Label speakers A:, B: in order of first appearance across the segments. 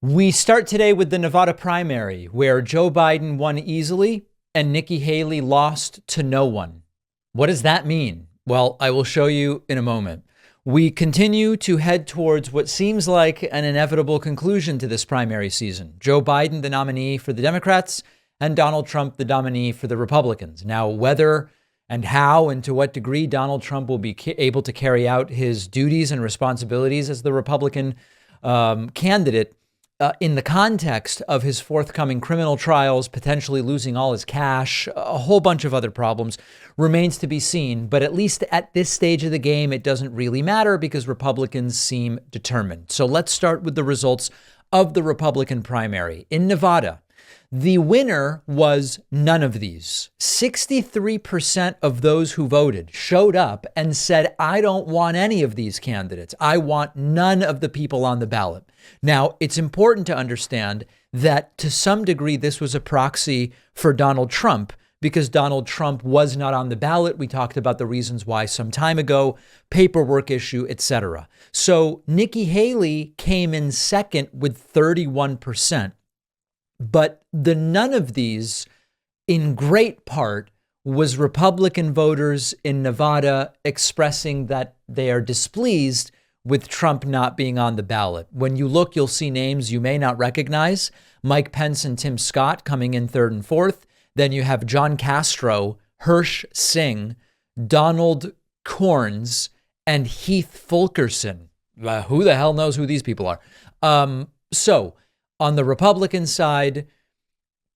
A: We start today with the Nevada primary, where Joe Biden won easily and Nikki Haley lost to no one. What does that mean? Well, I will show you in a moment. We continue to head towards what seems like an inevitable conclusion to this primary season. Joe Biden, the nominee for the Democrats, and Donald Trump, the nominee for the Republicans. Now, whether and how and to what degree Donald Trump will be able to carry out his duties and responsibilities as the Republican candidate in the context of his forthcoming criminal trials, potentially losing all his cash, a whole bunch of other problems, remains to be seen. But at least at this stage of the game, it doesn't really matter because Republicans seem determined. So let's start with the results of the Republican primary. In Nevada, the winner was none of these. 63% of those who voted showed up and said, I don't want any of these candidates. I want none of the people on the ballot. Now, it's important to understand that to some degree, this was a proxy for Donald Trump because Donald Trump was not on the ballot. We talked about the reasons why some time ago, paperwork issue, etc. So Nikki Haley came in second with 31%. But the none of these, in great part, was Republican voters in Nevada expressing that they are displeased with Trump not being on the ballot. When you look, you'll see names you may not recognize. Mike Pence and Tim Scott coming in third and fourth. Then you have John Castro, Hirsch Singh, Donald Corns, and Heath Fulkerson. Who the hell knows who these people are? So on the Republican side,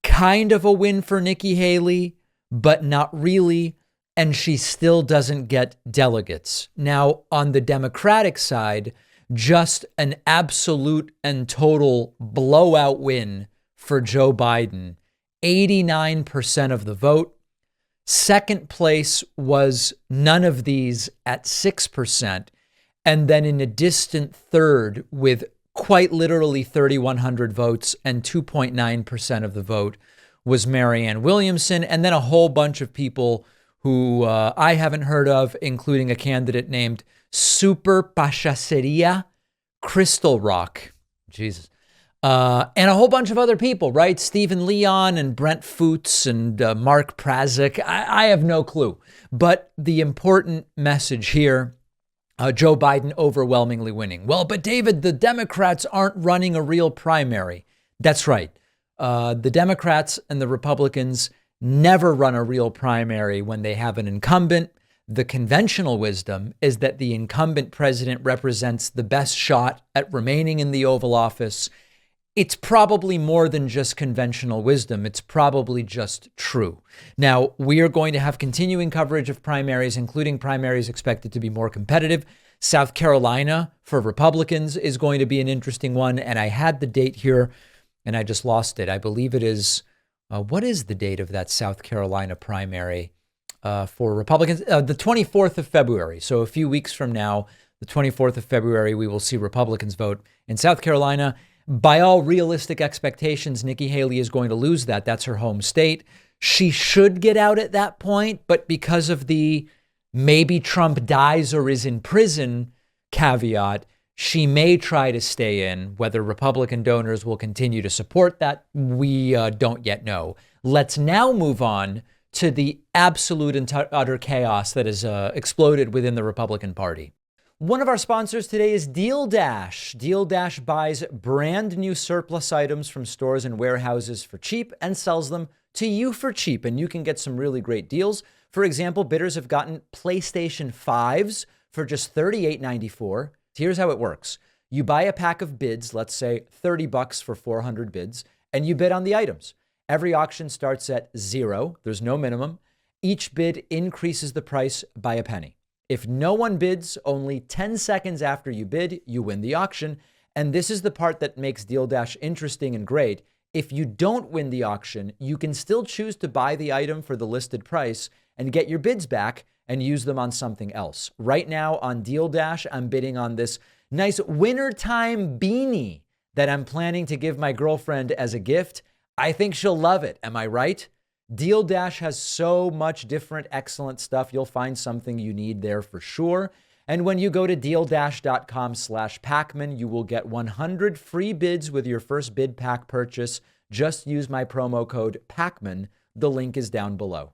A: kind of a win for Nikki Haley, but not really. And she still doesn't get delegates. Now, on the Democratic side, just an absolute and total blowout win for Joe Biden. 89% of the vote. Second place was none of these at 6%. And then in a distant third with quite literally 3,100 votes and 2.9% of the vote was Marianne Williamson. And then a whole bunch of people who I haven't heard of, including a candidate named Super Pachaceria Crystal Rock. Jesus. And a whole bunch of other people, right? Stephen Leon and Brent Foots and Mark Prazik. I have no clue. But the important message here, Joe Biden overwhelmingly winning. Well, but David, the Democrats aren't running a real primary. That's right. The Democrats and the Republicans never run a real primary when they have an incumbent. The conventional wisdom is that the incumbent president represents the best shot at remaining in the Oval Office. It's probably more than just conventional wisdom. It's probably just true. Now, we are going to have continuing coverage of primaries, including primaries expected to be more competitive. South Carolina for Republicans is going to be an interesting one. And I had the date here and I just lost it. I believe it is, what is the date of that South Carolina primary for Republicans? The 24th of February. So a few weeks from now, the 24th of February, we will see Republicans vote in South Carolina. By all realistic expectations, Nikki Haley is going to lose that. That's her home state. She should get out at that point, but because of the maybe Trump dies or is in prison caveat, she may try to stay in. Whether Republican donors will continue to support that, we don't yet know. Let's now move on to the absolute and utter chaos that has exploded within the Republican Party. One of our sponsors today is Deal Dash. Deal Dash buys brand new surplus items from stores and warehouses for cheap and sells them to you for cheap. And you can get some really great deals. For example, bidders have gotten PlayStation 5s for just $38.94. Here's how it works. You buy a pack of bids, let's say $30 for 400 bids, and you bid on the items. Every auction starts at $0. There's no minimum. Each bid increases the price by a penny. If no one bids, only 10 seconds after you bid, you win the auction. And this is the part that makes Deal Dash interesting and great. If you don't win the auction, you can still choose to buy the item for the listed price and get your bids back and use them on something else. Right now on Deal Dash, I'm bidding on this nice wintertime beanie that I'm planning to give my girlfriend as a gift. I think she'll love it. Am I right? Deal Dash has so much different excellent stuff. You'll find something you need there for sure. And when you go to dealdash.com/Pacman, you will get 100 free bids with your first bid pack purchase. Just use my promo code Pacman. The link is down below.